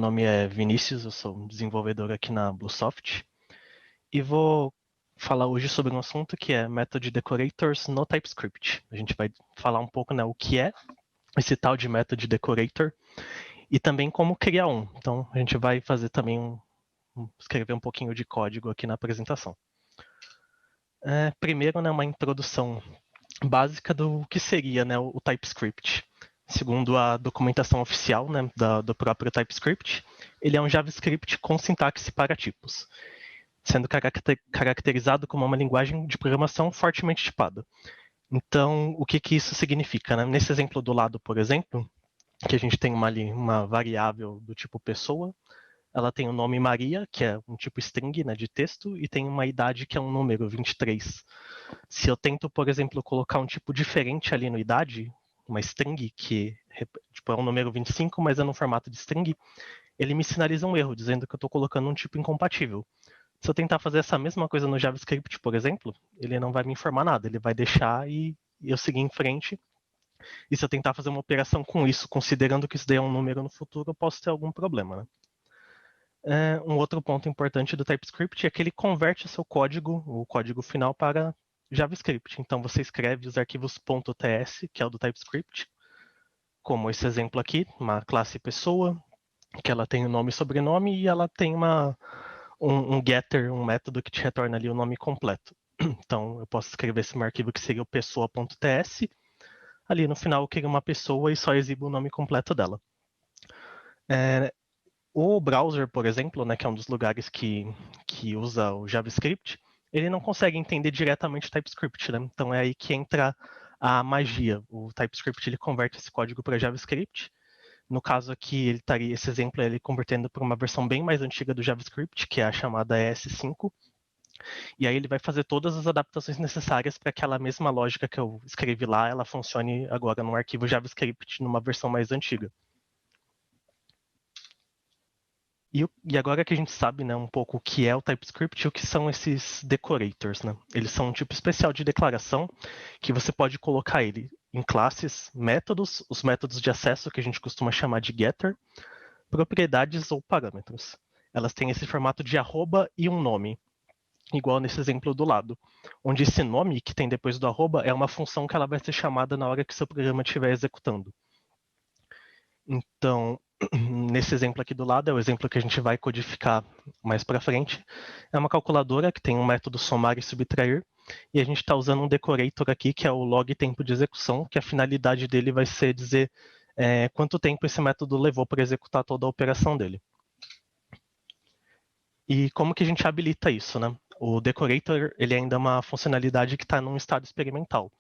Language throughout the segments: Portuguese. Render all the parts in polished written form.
nome é Vinícius, eu sou desenvolvedor aqui na Bluesoft e vou falar hoje sobre um assunto que é Method Decorators no TypeScript. A gente vai falar um pouco, né, o que é esse tal de Method Decorator e também como criar um. Então a gente vai fazer também escrever um pouquinho de código aqui na apresentação. Primeiro, né, uma introdução básica do que seria, né, o TypeScript. Segundo a documentação oficial, né, do próprio TypeScript, ele é um JavaScript com sintaxe para tipos, sendo caracterizado como uma linguagem de programação fortemente tipada. Então, o que isso significa? Né? Nesse exemplo do lado, por exemplo, que a gente tem uma variável do tipo pessoa, ela tem o nome Maria, que é um tipo string, né, de texto, e tem uma idade que é um número, 23. Se eu tento, por exemplo, colocar um tipo diferente ali no idade, uma string que tipo, é um número 25, mas é no formato de string, ele me sinaliza um erro, dizendo que eu estou colocando um tipo incompatível. Se eu tentar fazer essa mesma coisa no JavaScript, por exemplo, ele não vai me informar nada, ele vai deixar e eu seguir em frente. E se eu tentar fazer uma operação com isso, considerando que isso daí é um número no futuro, eu posso ter algum problema, né? Um outro ponto importante do TypeScript é que ele converte o seu código, o código final, para JavaScript. Então você escreve os arquivos .ts, que é o do TypeScript, como esse exemplo aqui, uma classe pessoa, que ela tem o nome e sobrenome, e ela tem um getter, um método que te retorna ali o nome completo. Então eu posso escrever esse meu arquivo que seria o pessoa.ts, ali no final eu crio uma pessoa e só exibo o nome completo dela. O browser, por exemplo, né, que é um dos lugares que usa o JavaScript, ele não consegue entender diretamente o TypeScript, né? Então é aí que entra a magia. O TypeScript ele converte esse código para JavaScript. No caso aqui, esse exemplo ele convertendo para uma versão bem mais antiga do JavaScript, que é a chamada ES5. E aí ele vai fazer todas as adaptações necessárias para aquela mesma lógica que eu escrevi lá, ela funcione agora num arquivo JavaScript numa versão mais antiga. E agora que a gente sabe, né, um pouco o que é o TypeScript e o que são esses decorators, né? Eles são um tipo especial de declaração que você pode colocar ele em classes, métodos, os métodos de acesso que a gente costuma chamar de getter, propriedades ou parâmetros. Elas têm esse formato de arroba e um nome, igual nesse exemplo do lado, onde esse nome que tem depois do arroba é uma função que ela vai ser chamada na hora que seu programa estiver executando. Então, nesse exemplo aqui do lado, é o exemplo que a gente vai codificar mais para frente. É uma calculadora que tem um método somar e subtrair, e a gente está usando um decorator aqui, que é o log tempo de execução, que a finalidade dele vai ser dizer quanto tempo esse método levou para executar toda a operação dele. E como que a gente habilita isso, né? O decorator ele ainda é uma funcionalidade que está num estado experimental.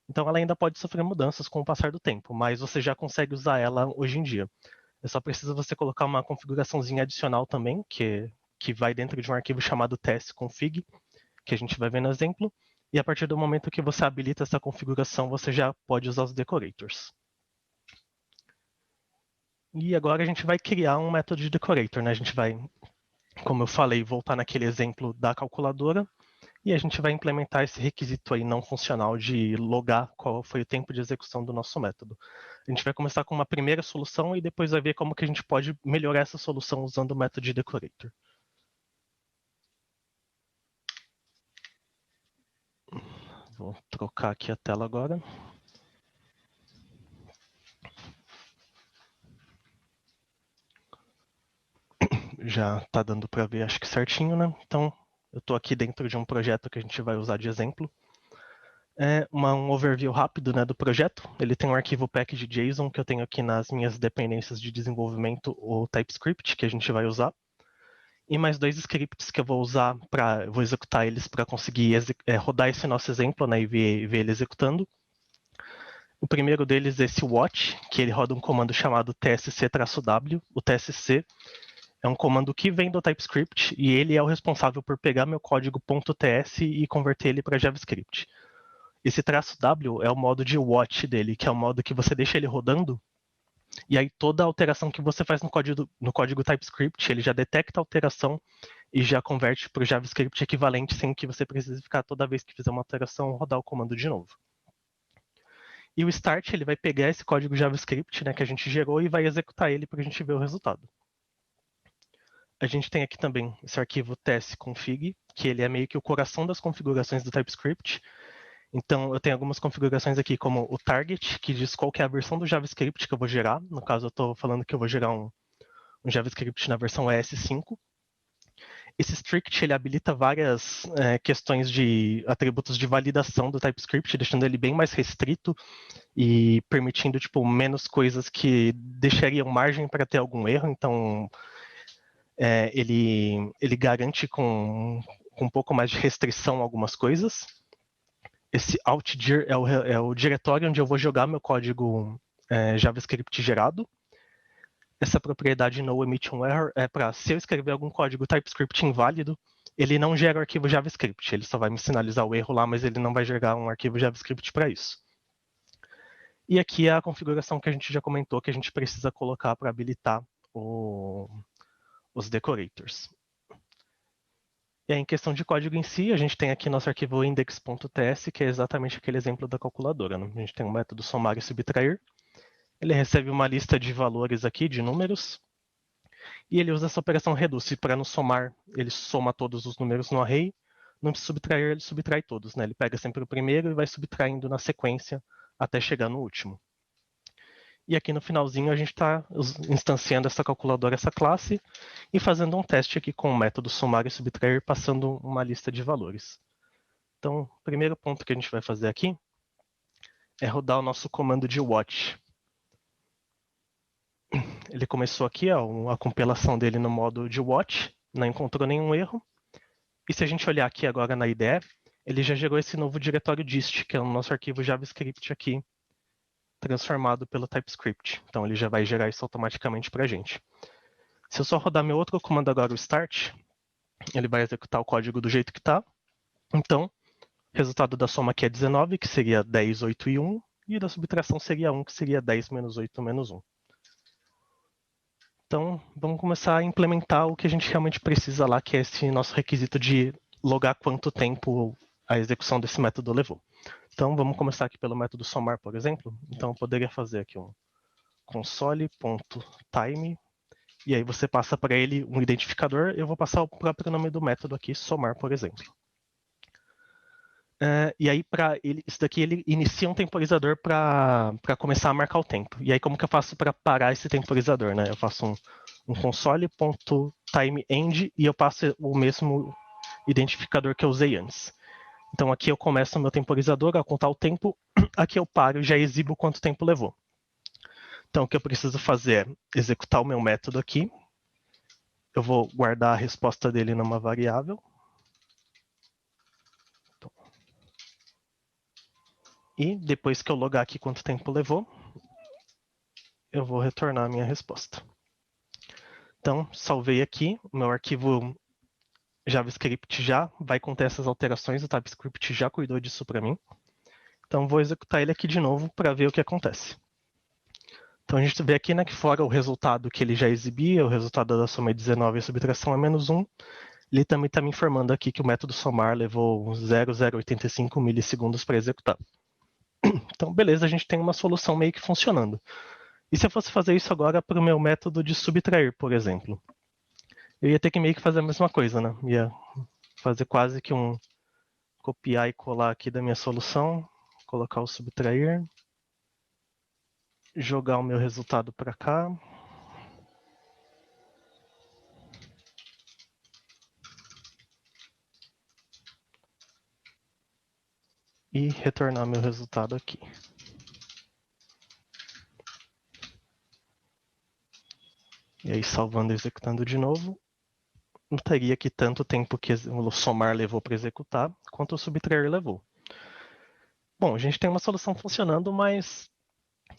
Então ela ainda pode sofrer mudanças com o passar do tempo, mas você já consegue usar ela hoje em dia. É só preciso você colocar uma configuraçãozinha adicional também, que vai dentro de um arquivo chamado testconfig, que a gente vai ver no exemplo, e a partir do momento que você habilita essa configuração, você já pode usar os decorators. E agora a gente vai criar um método de decorator, né? A gente vai, como eu falei, voltar naquele exemplo da calculadora, e a gente vai implementar esse requisito aí não funcional de logar qual foi o tempo de execução do nosso método. A gente vai começar com uma primeira solução e depois vai ver como que a gente pode melhorar essa solução usando o método de decorator. Vou trocar aqui a tela agora. Já está dando para ver, acho que certinho, né? Então, eu estou aqui dentro de um projeto que a gente vai usar de exemplo. Um overview rápido, né, do projeto. Ele tem um arquivo package.json que eu tenho aqui nas minhas dependências de desenvolvimento, o TypeScript, que a gente vai usar. E mais dois scripts que eu vou usar vou executar eles para conseguir rodar esse nosso exemplo, né, e ver ele executando. O primeiro deles é esse watch, que ele roda um comando chamado tsc-w. O tsc é um comando que vem do TypeScript e ele é o responsável por pegar meu código .ts e converter ele para JavaScript. Esse "-w" é o modo de watch dele, que é o modo que você deixa ele rodando e aí toda alteração que você faz no código TypeScript, ele já detecta a alteração e já converte para o JavaScript equivalente sem que você precise ficar toda vez que fizer uma alteração rodar o comando de novo. E o start ele vai pegar esse código JavaScript, né, que a gente gerou e vai executar ele para a gente ver o resultado. A gente tem aqui também esse arquivo tsconfig, que ele é meio que o coração das configurações do TypeScript. Então, eu tenho algumas configurações aqui, como o target, que diz qual que é a versão do JavaScript que eu vou gerar. No caso, eu estou falando que eu vou gerar um JavaScript na versão ES5. Esse strict ele habilita várias questões de atributos de validação do TypeScript, deixando ele bem mais restrito e permitindo tipo, menos coisas que deixariam margem para ter algum erro. Então, ele garante com um pouco mais de restrição algumas coisas. Esse altdir é o diretório onde eu vou jogar meu código JavaScript gerado. Essa propriedade no emit um error é para, se eu escrever algum código TypeScript inválido, ele não gera o arquivo JavaScript. Ele só vai me sinalizar o erro lá, mas ele não vai gerar um arquivo JavaScript para isso. E aqui é a configuração que a gente já comentou que a gente precisa colocar para habilitar os decorators. E aí, em questão de código em si, a gente tem aqui nosso arquivo index.ts, que é exatamente aquele exemplo da calculadora. Né? A gente tem um método somar e subtrair. Ele recebe uma lista de valores aqui, de números, e ele usa essa operação reduce para no somar, ele soma todos os números no array, no subtrair, ele subtrai todos. Né? Ele pega sempre o primeiro e vai subtraindo na sequência até chegar no último. E aqui no finalzinho a gente está instanciando essa calculadora, essa classe, e fazendo um teste aqui com o método somar e subtrair, passando uma lista de valores. Então, o primeiro ponto que a gente vai fazer aqui é rodar o nosso comando de watch. Ele começou aqui, ó, a compilação dele no modo de watch, não encontrou nenhum erro. E se a gente olhar aqui agora na IDE, ele já gerou esse novo diretório dist, que é o nosso arquivo JavaScript aqui, transformado pelo TypeScript. Então ele já vai gerar isso automaticamente para a gente. Se eu só rodar meu outro comando agora, o start, ele vai executar o código do jeito que está. Então, o resultado da soma aqui é 19, que seria 10, 8 e 1, e da subtração seria 1, que seria 10 menos 8 menos 1. Então, vamos começar a implementar o que a gente realmente precisa lá, que é esse nosso requisito de logar quanto tempo a execução desse método levou. Então, vamos começar aqui pelo método somar, por exemplo. Então, eu poderia fazer aqui um console.time, e aí você passa para ele um identificador. Eu vou passar o próprio nome do método aqui, somar, por exemplo. E aí, para isso daqui, ele inicia um temporizador para começar a marcar o tempo. E aí, como que eu faço para parar esse temporizador? Né? Eu faço um console.timeEnd e eu passo o mesmo identificador que eu usei antes. Então, aqui eu começo o meu temporizador a contar o tempo. Aqui eu paro e já exibo quanto tempo levou. Então, o que eu preciso fazer é executar o meu método aqui. Eu vou guardar a resposta dele numa variável. E depois que eu logar aqui quanto tempo levou, eu vou retornar a minha resposta. Então, salvei aqui, o meu arquivo JavaScript já vai conter essas alterações, o TypeScript já cuidou disso para mim. Então, vou executar ele aqui de novo para ver o que acontece. Então, a gente vê aqui, né, que fora o resultado que ele já exibia, o resultado da soma é 19 e a subtração é menos 1, ele também está me informando aqui que o método somar levou 0,085 milissegundos para executar. Então, beleza, a gente tem uma solução meio que funcionando. E se eu fosse fazer isso agora para o meu método de subtrair, por exemplo? Eu ia ter que meio que fazer a mesma coisa, né? Ia fazer quase que um copiar e colar aqui da minha solução, colocar o subtrair, jogar o meu resultado para cá. E retornar meu resultado aqui. E aí, salvando e executando de novo, não teria aqui tanto tempo que o somar levou para executar, quanto o subtrair levou. Bom, a gente tem uma solução funcionando, mas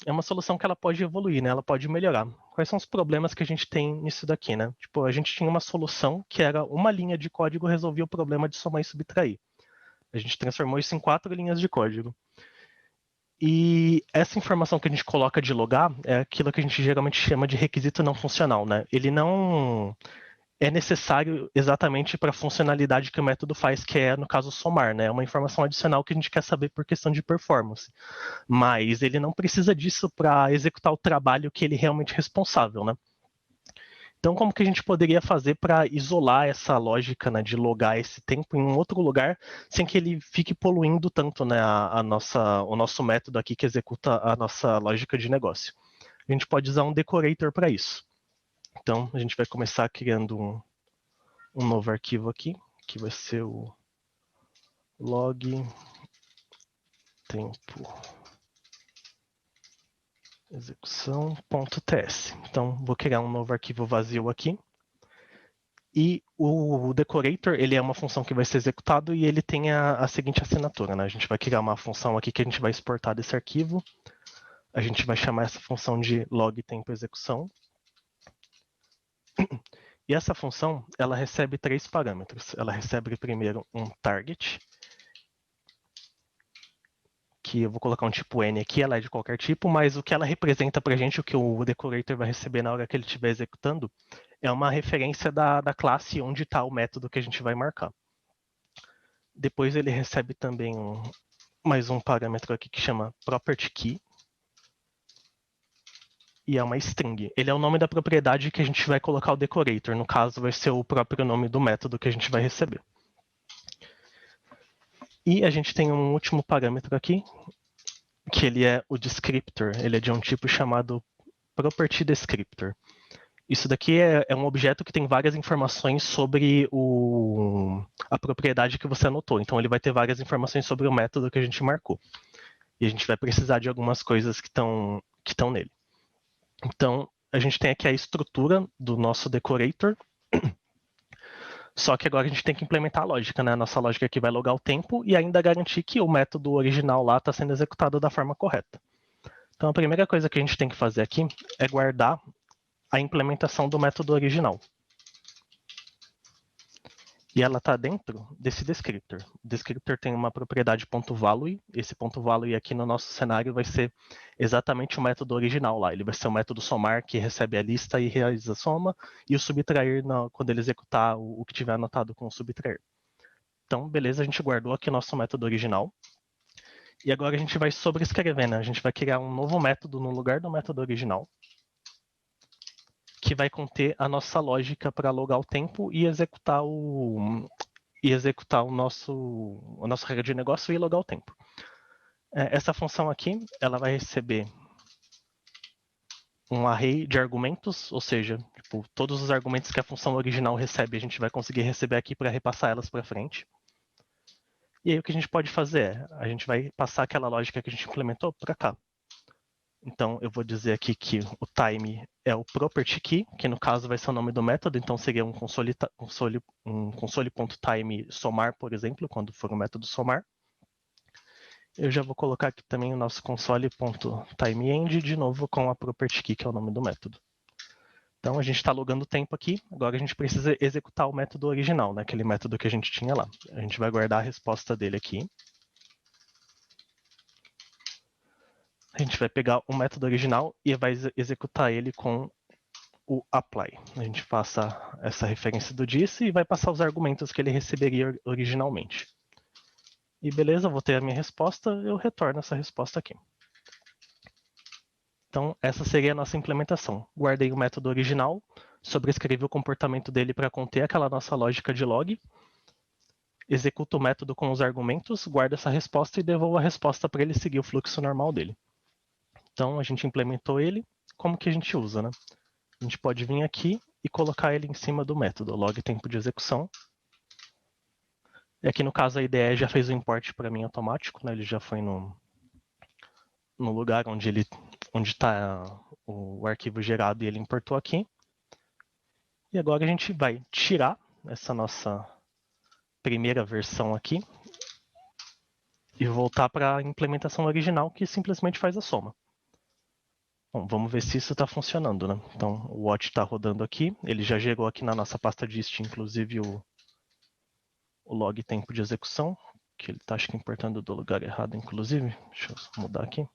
é uma solução que ela pode evoluir, né? Ela pode melhorar. Quais são os problemas que a gente tem nisso daqui, né? Tipo, a gente tinha uma solução que era uma linha de código resolvia o problema de somar e subtrair. A gente transformou isso em 4 linhas de código. E essa informação que a gente coloca de logar é aquilo que a gente geralmente chama de requisito não funcional, né? Ele não é necessário exatamente para a funcionalidade que o método faz, que é, no caso, somar, né? É uma informação adicional que a gente quer saber por questão de performance. Mas ele não precisa disso para executar o trabalho que ele realmente é responsável, né? Então, como que a gente poderia fazer para isolar essa lógica, né, de logar esse tempo em um outro lugar sem que ele fique poluindo tanto, né, o nosso método aqui que executa a nossa lógica de negócio? A gente pode usar um decorator para isso. Então, a gente vai começar criando um novo arquivo aqui, que vai ser o log tempo execução.ts. Então, vou criar um novo arquivo vazio aqui. E o decorator, ele é uma função que vai ser executado e ele tem a seguinte assinatura, né? A gente vai criar uma função aqui que a gente vai exportar desse arquivo. A gente vai chamar essa função de log tempo execução. E essa função, ela recebe 3 parâmetros. Ela recebe primeiro um target, que eu vou colocar um tipo N aqui, ela é de qualquer tipo, mas o que ela representa pra gente, o que o decorator vai receber na hora que ele estiver executando, é uma referência da classe onde está o método que a gente vai marcar. Depois ele recebe também mais um parâmetro aqui que chama property key, e é uma string. Ele é o nome da propriedade que a gente vai colocar o decorator, no caso vai ser o próprio nome do método que a gente vai receber. E a gente tem um último parâmetro aqui, que ele é o descriptor, ele é de um tipo chamado property descriptor. Isso daqui é um objeto que tem várias informações sobre a propriedade que você anotou. Então ele vai ter várias informações sobre o método que a gente marcou. E a gente vai precisar de algumas coisas que estão nele. Então a gente tem aqui a estrutura do nosso decorator. Só que agora a gente tem que implementar a lógica, né? A nossa lógica aqui vai logar o tempo e ainda garantir que o método original lá está sendo executado da forma correta. Então a primeira coisa que a gente tem que fazer aqui é guardar a implementação do método original. E ela está dentro desse descriptor. O descriptor tem uma propriedade .value. Esse .value aqui no nosso cenário vai ser exatamente o método original lá. Ele vai ser o método somar que recebe a lista e realiza a soma, e o subtrair quando ele executar o que tiver anotado com o subtrair. Então, beleza, a gente guardou aqui o nosso método original. E agora a gente vai sobrescrever, né? A gente vai criar um novo método no lugar do método original, que vai conter a nossa lógica para logar o tempo e executar a nossa regra de negócio e logar o tempo. Essa função aqui, ela vai receber um array de argumentos, ou seja, tipo, todos os argumentos que a função original recebe, a gente vai conseguir receber aqui para repassar elas para frente. E aí o que a gente pode fazer é, a gente vai passar aquela lógica que a gente implementou para cá. Então eu vou dizer aqui que o time é o property key, que no caso vai ser o nome do método, então seria um console.time somar, por exemplo, quando for o método somar. Eu já vou colocar aqui também o nosso console.timeend, de novo com a property key, que é o nome do método. Então a gente está logando o tempo aqui, agora a gente precisa executar o método original, né, aquele método que a gente tinha lá. A gente vai guardar a resposta dele aqui. A gente vai pegar o método original e vai executar ele com o apply. A gente passa essa referência do disso e vai passar os argumentos que ele receberia originalmente. E beleza, vou ter a minha resposta, eu retorno essa resposta aqui. Então, essa seria a nossa implementação. Guardei o método original, sobrescrevi o comportamento dele para conter aquela nossa lógica de log, executo o método com os argumentos, guardo essa resposta e devolvo a resposta para ele seguir o fluxo normal dele. Então, a gente implementou ele, como que a gente usa, né? A gente pode vir aqui e colocar ele em cima do método log tempo de execução. E aqui no caso a IDE já fez o import para mim automático, né? Ele já foi no lugar onde está o arquivo gerado e ele importou aqui. E agora a gente vai tirar essa nossa primeira versão aqui e voltar para a implementação original que simplesmente faz a soma. Bom, vamos ver se isso está funcionando, né? Então o watch está rodando aqui, ele já gerou aqui na nossa pasta dist, inclusive o log tempo de execução, que ele está acho que importando do lugar errado, inclusive. Deixa eu mudar aqui.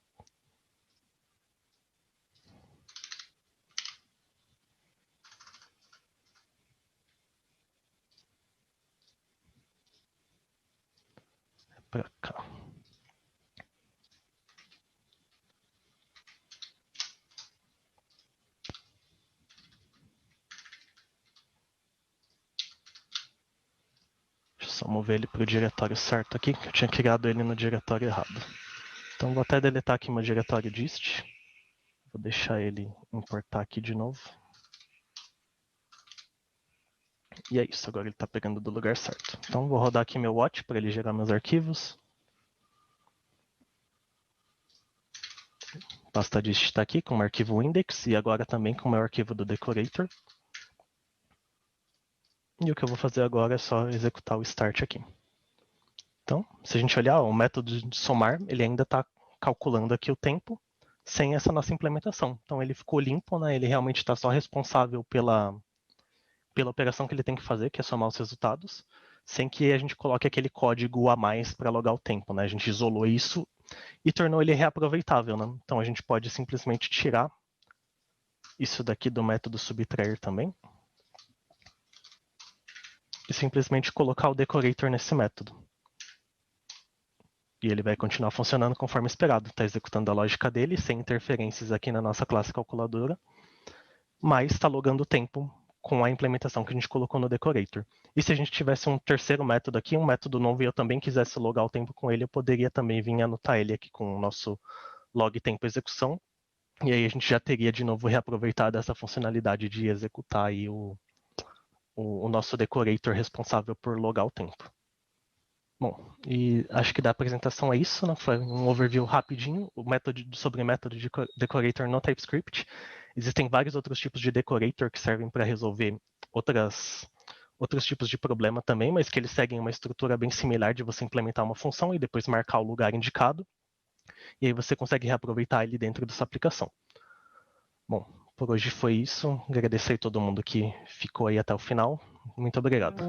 Para cá. Só mover ele para o diretório certo aqui, que eu tinha criado ele no diretório errado. Então vou até deletar aqui meu diretório dist. Vou deixar ele importar aqui de novo. E é isso, agora ele está pegando do lugar certo. Então vou rodar aqui meu watch para ele gerar meus arquivos. Pasta dist está aqui com o arquivo index e agora também com o meu arquivo do decorator. E o que eu vou fazer agora é só executar o start aqui. Então, se a gente olhar, o método de somar, ele ainda está calculando aqui o tempo sem essa nossa implementação. Então ele ficou limpo, né? Ele realmente está só responsável pela operação que ele tem que fazer, que é somar os resultados, sem que a gente coloque aquele código a mais para logar o tempo, né? A gente isolou isso e tornou ele reaproveitável, né? Então a gente pode simplesmente tirar isso daqui do método subtrair também e simplesmente colocar o decorator nesse método. E ele vai continuar funcionando conforme esperado. Está executando a lógica dele, sem interferências aqui na nossa classe calculadora, mas está logando o tempo com a implementação que a gente colocou no decorator. E se a gente tivesse um terceiro método aqui, um método novo, e eu também quisesse logar o tempo com ele, eu poderia também vir anotar ele aqui com o nosso log tempo execução. E aí a gente já teria de novo reaproveitado essa funcionalidade de executar aí o nosso decorator responsável por logar o tempo. Bom, e acho que da apresentação é isso, né? Foi um overview rapidinho sobre o método de decorator no TypeScript. Existem vários outros tipos de decorator que servem para resolver outros tipos de problema também, mas que eles seguem uma estrutura bem similar de você implementar uma função e depois marcar o lugar indicado, e aí você consegue reaproveitar ele dentro dessa aplicação. Bom, por hoje foi isso. Agradecer a todo mundo que ficou aí até o final. Muito obrigado.